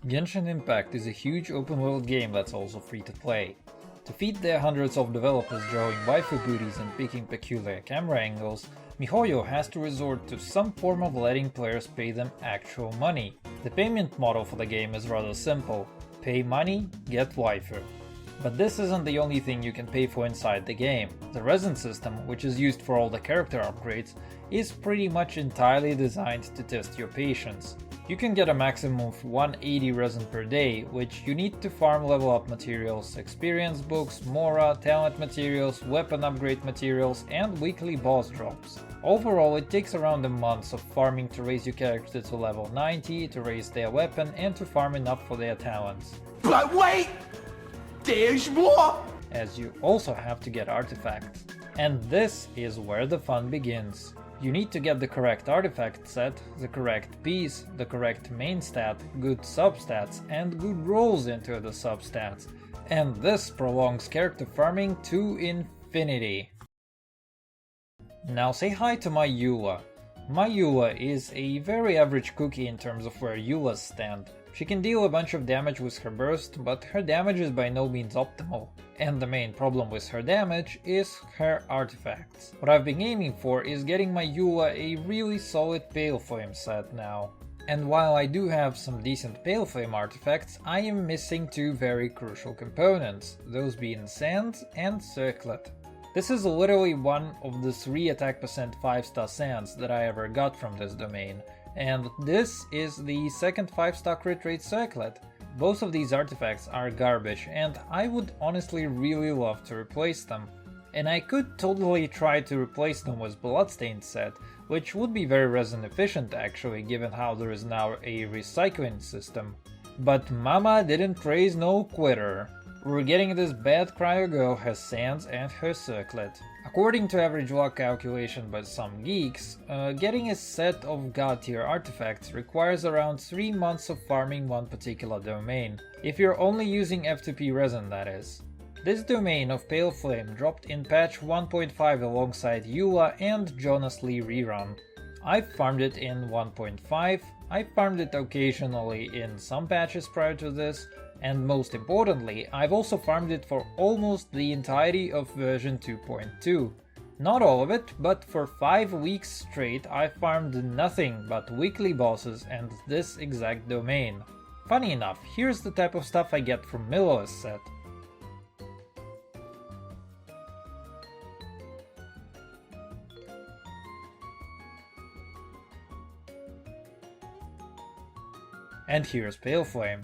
Genshin Impact is a huge open-world game that's also free to play. To feed their hundreds of developers drawing waifu booties and picking peculiar camera angles, MiHoYo has to resort to some form of letting players pay them actual money. The payment model for the game is rather simple: pay money, get waifu. But this isn't the only thing you can pay for inside the game. The resin system, which is used for all the character upgrades, is pretty much entirely designed to test your patience. You can get a maximum of 180 resin per day, which you need to farm level up materials, experience books, mora, talent materials, weapon upgrade materials, and weekly boss drops. Overall, it takes around a month of farming to raise your character to level 90, to raise their weapon, and to farm enough for their talents. But wait! There's more! As you also have to get artifacts. And this is where the fun begins. You need to get the correct artifact set, the correct piece, the correct main stat, good substats, and good rolls into the substats. And this prolongs character farming to infinity. Now say hi to my Eula. My Eula is a very average cookie in terms of where Eulas stand. She can deal a bunch of damage with her burst, but her damage is by no means optimal. And the main problem with her damage is her artifacts. What I've been aiming for is getting my Eula a really solid Pale Flame set now. And while I do have some decent Pale Flame artifacts, I am missing two very crucial components, those being Sands and Circlet. This is literally one of the 3 attack percent 5-star sands that I ever got from this domain. And this is the second 5-star crit rate Circlet. Both of these artifacts are garbage, and I would honestly really love to replace them. And I could totally try to replace them with Bloodstained set, which would be very resin efficient actually, given how there is now a recycling system. But mama didn't raise no quitter. We're getting this bad cryo girl has sands and her Circlet. According to average luck calculation by some geeks, getting a set of god tier artifacts requires around 3 months of farming one particular domain, if you're only using F2P resin, that is. This domain of Pale Flame dropped in patch 1.5 alongside Eula and Jonas Lee rerun. I farmed it in 1.5, I farmed it occasionally in some patches prior to this, and most importantly, I've also farmed it for almost the entirety of version 2.2. Not all of it, but for 5 weeks straight I farmed nothing but weekly bosses and this exact domain. Funny enough, here's the type of stuff I get from Milo's set. And here's Pale Flame.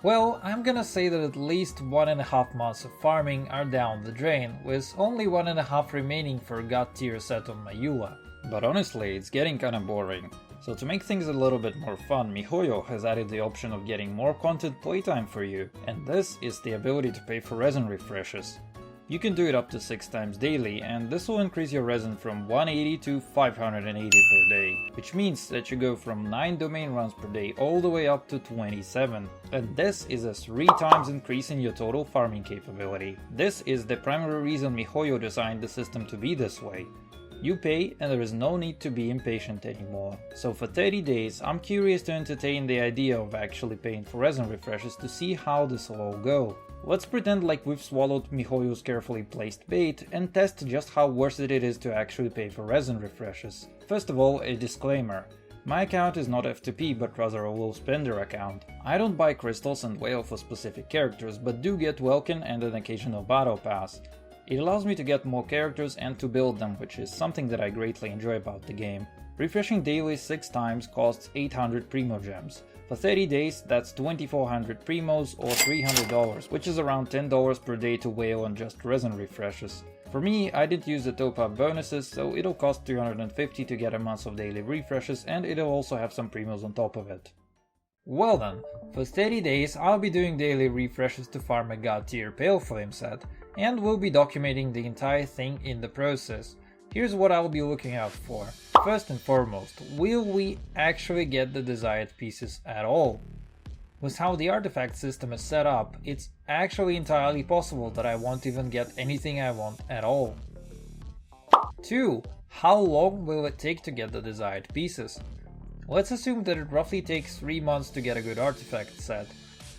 Well, I'm gonna say that at least 1.5 months of farming are down the drain, with only 1.5 remaining for god tier set on my Eula. But honestly, it's getting kinda boring. So to make things a little bit more fun, MiHoYo has added the option of getting more content playtime for you, and this is the ability to pay for resin refreshes. You can do it up to 6 times daily, and this will increase your resin from 180 to 580 per day, which means that you go from 9 domain runs per day all the way up to 27. And this is a 3 times increase in your total farming capability. This is the primary reason MiHoYo designed the system to be this way. You pay, and there is no need to be impatient anymore. So for 30 days, I'm curious to entertain the idea of actually paying for resin refreshes to see how this will all go. Let's pretend like we've swallowed MiHoYo's carefully placed bait and test just how worth it is to actually pay for resin refreshes. First of all, a disclaimer. My account is not F2P but rather a low spender account. I don't buy crystals and whale for specific characters, but do get Welkin and an occasional battle pass. It allows me to get more characters and to build them, which is something that I greatly enjoy about the game. Refreshing daily 6 times costs 800 Primo Gems. For 30 days, that's 2400 Primos or $300, which is around $10 per day to whale on just resin refreshes. For me, I didn't use the top-up bonuses, so it'll cost 350 to get a month of daily refreshes, and it'll also have some Primos on top of it. Well then, for 30 days I'll be doing daily refreshes to farm a god tier Pale Flame set, and we'll be documenting the entire thing in the process. Here's what I'll be looking out for. First and foremost, will we actually get the desired pieces at all? With how the artifact system is set up, it's actually entirely possible that I won't even get anything I want at all. 2. How long will it take to get the desired pieces? Let's assume that it roughly takes 3 months to get a good artifact set.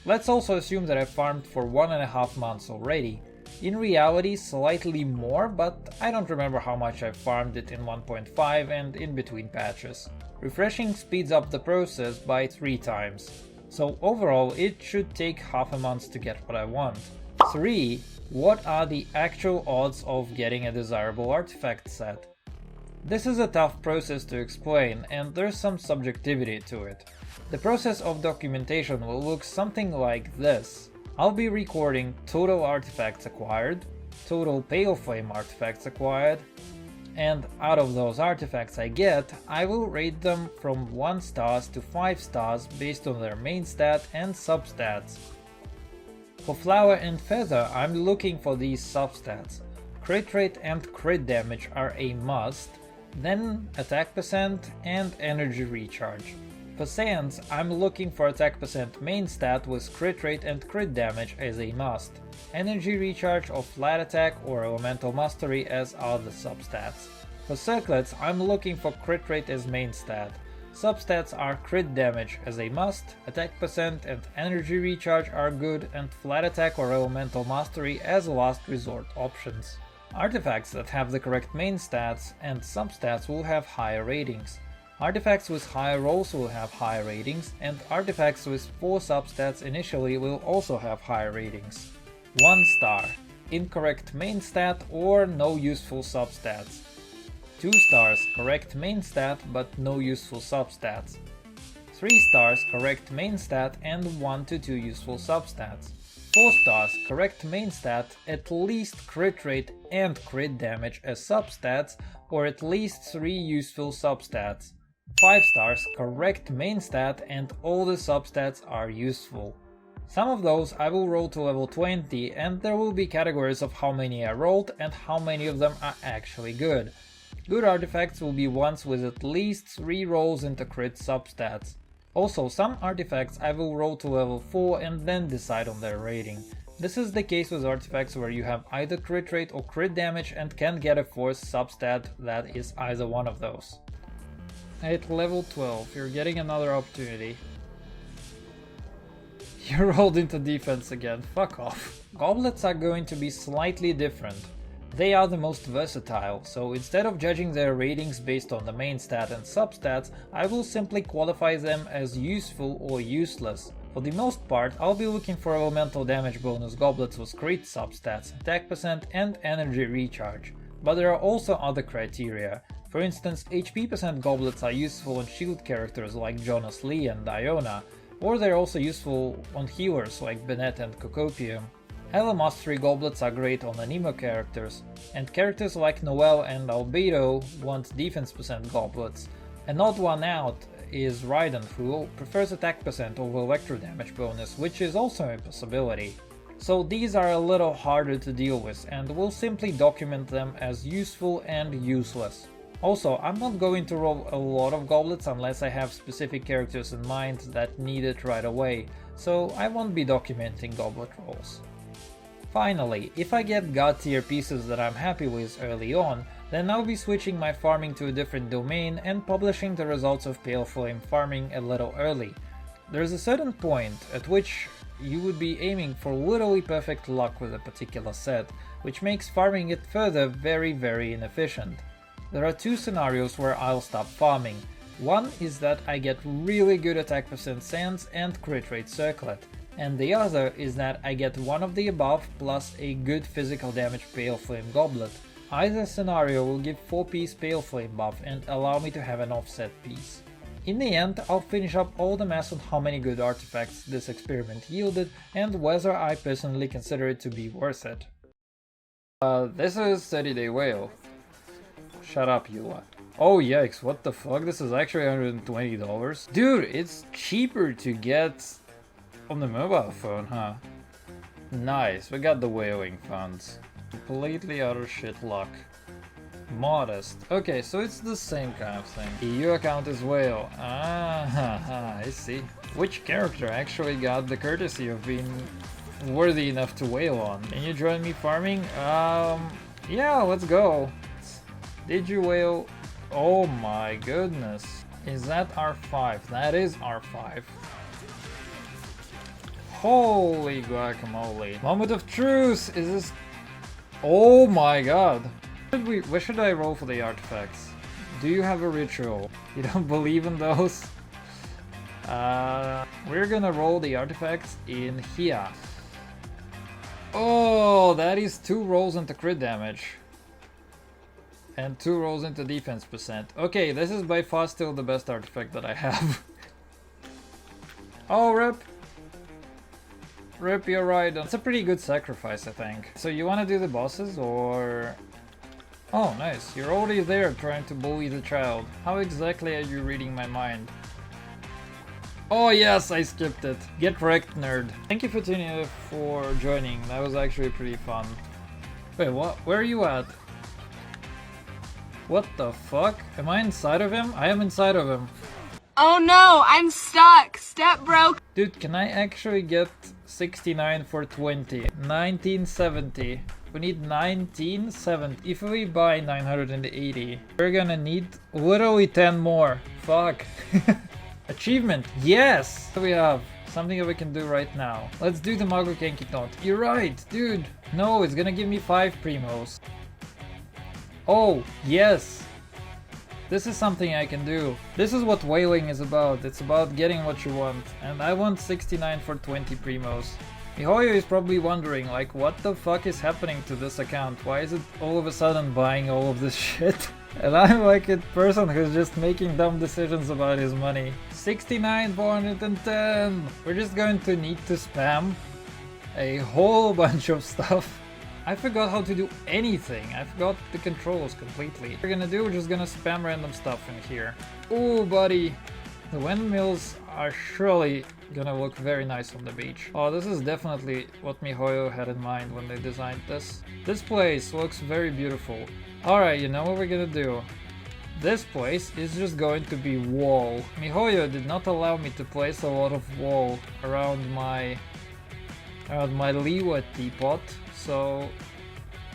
Let's also assume that I farmed for 1.5 months already. In reality, slightly more, but I don't remember how much I farmed it in 1.5 and in between patches. Refreshing speeds up the process by 3 times. So overall, it should take half a month to get what I want. 3. What are the actual odds of getting a desirable artifact set? This is a tough process to explain, and there's some subjectivity to it. The process of documentation will look something like this. I'll be recording total artifacts acquired, total Pale Flame artifacts acquired, and out of those artifacts I get, I will rate them from 1 stars to 5 stars based on their main stat and substats. For Flower and Feather, I'm looking for these substats. Crit rate and crit damage are a must, then attack percent and energy recharge. For Sands, I'm looking for attack percent main stat with crit rate and crit damage as a must, energy recharge or flat attack or elemental mastery as other substats. For Circlets, I'm looking for crit rate as main stat. Substats are crit damage as a must, attack percent and energy recharge are good, and flat attack or elemental mastery as last resort options. Artifacts that have the correct main stats and substats will have higher ratings. Artifacts with higher rolls will have higher ratings, and artifacts with 4 substats initially will also have higher ratings. 1 star, incorrect main stat or no useful substats. 2 stars, correct main stat but no useful substats. 3 stars, correct main stat and 1 to 2 useful substats. 4 stars, correct main stat, at least crit rate and crit damage as substats, or at least 3 useful substats. 5 stars, correct main stat, and all the substats are useful. Some of those I will roll to level 20, and there will be categories of how many I rolled and how many of them are actually good. Good artifacts will be ones with at least 3 rolls into crit substats. Also, some artifacts I will roll to level 4 and then decide on their rating. This is the case with artifacts where you have either crit rate or crit damage and can get a 4th substat that is either one of those. At level 12, you're getting another opportunity. You rolled into defense again, fuck off. Goblets are going to be slightly different. They are the most versatile, so instead of judging their ratings based on the main stat and substats, I will simply qualify them as useful or useless. For the most part, I'll be looking for elemental damage bonus goblets with crit substats, attack percent and energy recharge. But there are also other criteria. For instance, HP percent goblets are useful on shield characters like Jonas Lee and Diona, or they're also useful on healers like Bennett and Cocopium. Hella Mastery goblets are great on anemo characters, and characters like Noelle and Albedo want defense percent goblets. An odd one out is Raiden, who prefers attack percent over electro damage bonus, which is also a possibility. So these are a little harder to deal with, and we'll simply document them as useful and useless. Also, I'm not going to roll a lot of goblets unless I have specific characters in mind that need it right away, so I won't be documenting goblet rolls. Finally, if I get god tier pieces that I'm happy with early on, then I'll be switching my farming to a different domain and publishing the results of Pale Flame farming a little early. There's a certain point at which you would be aiming for literally perfect luck with a particular set, which makes farming it further very inefficient. There are 2 scenarios where I'll stop farming. One is that I get really good attack percent Sands and crit rate Circlet, and the other is that I get one of the above plus a good physical damage Pale Flame Goblet. Either scenario will give 4-piece Pale Flame buff and allow me to have an offset piece. In the end, I'll finish up all the math on how many good artifacts this experiment yielded and whether I personally consider it to be worth it. This is 30-Day Whale. Shut up, Eula. Oh yikes, what the fuck, this is actually $120? Dude, it's cheaper to get on the mobile phone, huh? Nice, we got the whaling funds. Completely utter shit luck. Modest. Okay, so it's the same kind of thing. EU account is whale. Ah, I see. Which character actually got the courtesy of being worthy enough to whale on? Can you join me farming? Yeah, let's go. Did you whale? Oh my goodness. Is that R5? That is R5. Holy guacamole. Moment of truth! Is this... Oh my god. Where should I roll for the artifacts? Do you have a ritual? You don't believe in those? We're gonna roll the artifacts in here. Oh, that is 2 rolls into crit damage. And 2 rolls into defense percent. Okay, this is by far still the best artifact that I have. Oh, rip. Rip, you're right. That's a pretty good sacrifice, I think. So you want to do the bosses, or... Oh, nice. You're already there trying to bully the child. How exactly are you reading my mind? Oh yes, I skipped it. Get wrecked, nerd. Thank you for tuning in, for joining. That was actually pretty fun. Wait, what? Where are you at? What the fuck? Am I inside of him? I am inside of him. Oh no, I'm stuck. Step broke. Dude, can I actually get 69 for 20? 1970. We need 1970. If we buy 980, we're gonna need literally 10 more. Fuck. Achievement. Yes! We have something that we can do right now. Let's do the Mago Genki Taunt. You're right, dude. No, it's gonna give me 5 primos. Oh, yes. This is something I can do. This is what whaling is about. It's about getting what you want. And I want 69 for 20 primos. miHoYo is probably wondering, like, what the fuck is happening to this account? Why is it all of a sudden buying all of this shit? And I'm like a person who's just making dumb decisions about his money. 69 410! We're just going to need to spam a whole bunch of stuff. I forgot how to do anything. I forgot the controls completely. What we're gonna do, we're just gonna spam random stuff in here. Ooh, buddy. The windmills are surely gonna look very nice on the beach. Oh, this is definitely what miHoYo had in mind when they designed this. This place looks very beautiful. Alright, you know what we're gonna do? This place is just going to be wall. miHoYo did not allow me to place a lot of wall around my Liwa teapot, so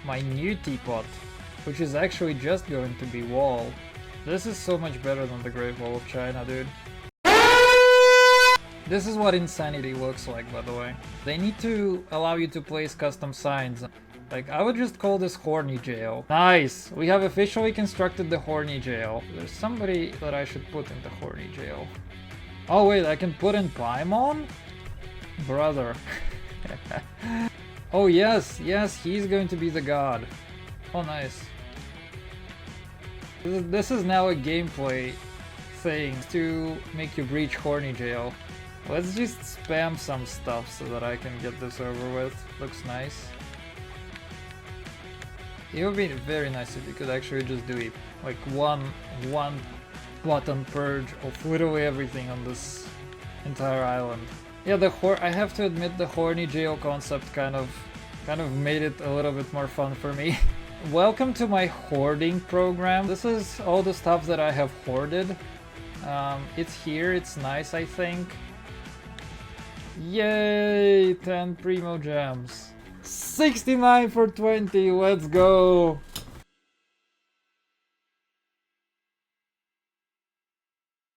my new teapot, which is actually just going to be wall. This is so much better than the Great Wall of China, dude. This is what insanity looks like, by the way. They need to allow you to place custom signs. Like, I would just call this Horny Jail. Nice! We have officially constructed the Horny Jail. There's somebody that I should put in the Horny Jail. Oh wait, I can put in Paimon? Brother. Oh yes, yes, he's going to be the god. Oh nice. This is now a gameplay thing to make you breach Horny Jail. Let's just spam some stuff so that I can get this over with. Looks nice. It would be very nice if you could actually just do it. Like one button purge of literally everything on this entire island. Yeah, I have to admit the Horny Jail concept kind of made it a little bit more fun for me. Welcome to my hoarding program. This is all the stuff that I have hoarded. It's here, it's nice, I think. Yay! 10 Primo Gems. 69 for 20, let's go!